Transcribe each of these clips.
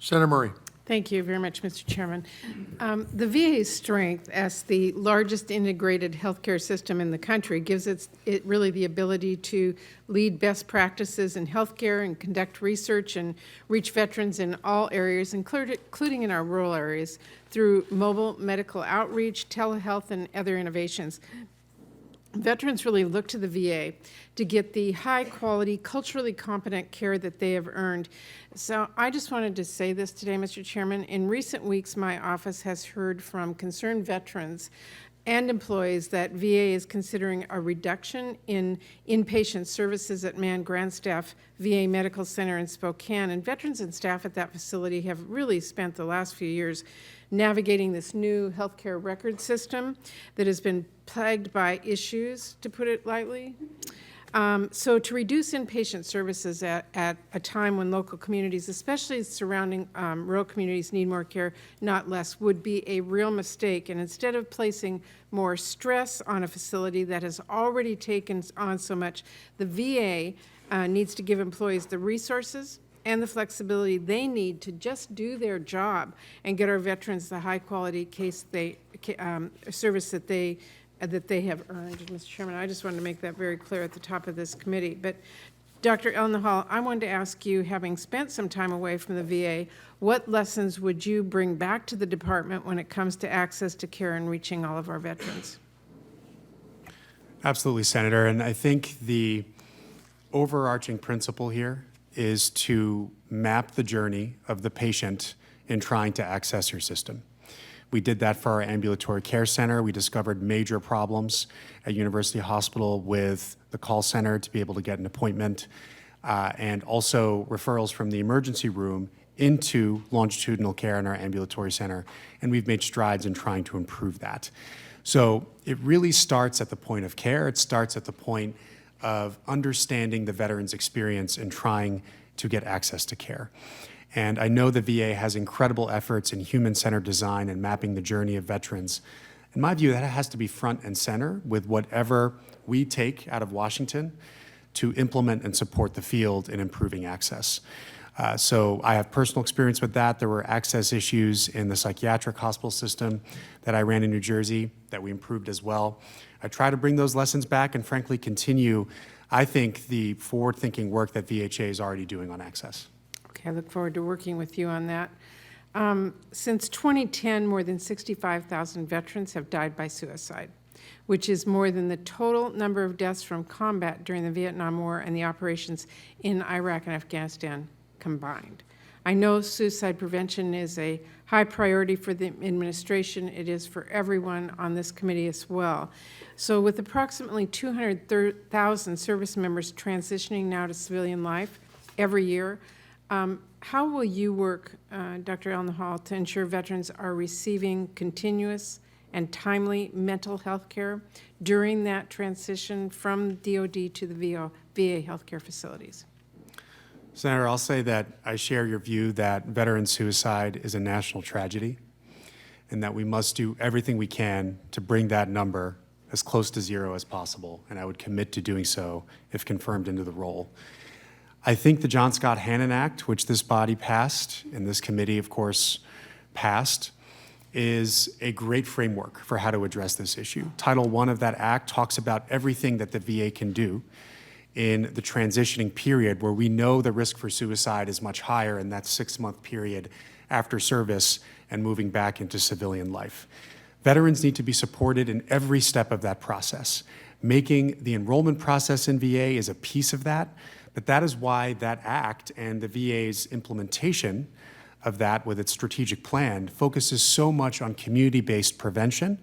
Senator Murray. Thank you very much, Mr. Chairman. The VA's strength as the largest integrated healthcare system in the country gives it really the ability to lead best practices in healthcare and conduct research and reach veterans in all areas, including in our rural areas, through mobile medical outreach, telehealth, and other innovations. Veterans really look to the VA to get the high-quality, culturally competent care that they have earned. So I just wanted to say this today, Mr. Chairman. In recent weeks, my office has heard from concerned veterans and employees that VA is considering a reduction in inpatient services at Mann Grandstaff VA Medical Center in Spokane. And veterans and staff at that facility have really spent the last few years navigating this new healthcare record system that has been plagued by issues, to put it lightly. So to reduce inpatient services at a time when local communities, especially surrounding rural communities, need more care, not less, would be a real mistake. And instead of placing more stress on a facility that has already taken on so much, the VA needs to give employees the resources and the flexibility they need to just do their job and get our veterans the high-quality service that they have earned. Mr. Chairman, I just wanted to make that very clear at the top of this committee. But Dr. Elnahal, I wanted to ask you, having spent some time away from the VA, what lessons would you bring back to the department when it comes to access to care and reaching all of our veterans? Absolutely, Senator. And I think the overarching principle here is to map the journey of the patient in trying to access your system. We did that for our ambulatory care center. We discovered major problems at University Hospital with the call center to be able to get an appointment, and also referrals from the emergency room into longitudinal care in our ambulatory center. And we've made strides in trying to improve that. So it really starts at the point of care. It starts at the point of understanding the veteran's experience and trying to get access to care. And I know the VA has incredible efforts in human-centered design and mapping the journey of veterans. In my view, that has to be front and center with whatever we take out of Washington to implement and support the field in improving access. So I have personal experience with that. There were access issues in the psychiatric hospital system that I ran in New Jersey that we improved as well. I try to bring those lessons back and frankly continue, I think, the forward-thinking work that VHA is already doing on access. Okay, I look forward to working with you on that. Since 2010, more than 65,000 veterans have died by suicide, which is more than the total number of deaths from combat during the Vietnam War and the operations in Iraq and Afghanistan combined. I know suicide prevention is a high priority for the administration. It is for everyone on this committee as well. So with approximately 200,000 service members transitioning now to civilian life every year, how will you work, Dr. Elnahal, to ensure veterans are receiving continuous and timely mental health care during that transition from DOD to the VA healthcare facilities? Senator, I'll say that I share your view that veteran suicide is a national tragedy and that we must do everything we can to bring that number as close to zero as possible, and I would commit to doing so if confirmed into the role. I think the John Scott Hannon Act, which this body passed, and this committee, of course, passed, is a great framework for how to address this issue. Title I of that act talks about everything that the VA can do in the transitioning period where we know the risk for suicide is much higher in that 6-month period after service and moving back into civilian life. Veterans need to be supported in every step of that process. Making the enrollment process in VA is a piece of that, but that is why that act and the VA's implementation of that with its strategic plan focuses so much on community-based prevention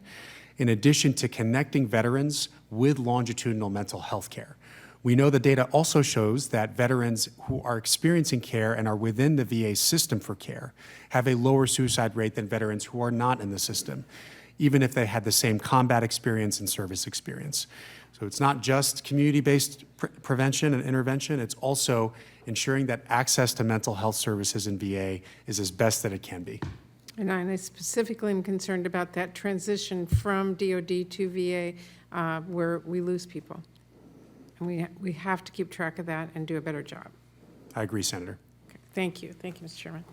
in addition to connecting veterans with longitudinal mental health care. We know the data also shows that veterans who are experiencing care and are within the VA system for care have a lower suicide rate than veterans who are not in the system, even if they had the same combat experience and service experience. So it's not just community-based prevention and intervention, it's also ensuring that access to mental health services in VA is as best that it can be. And I specifically am concerned about that transition from DOD to VA where we lose people. And we have to keep track of that and do a better job. I agree, Senator. Okay. Thank you. Thank you, Mr. Chairman.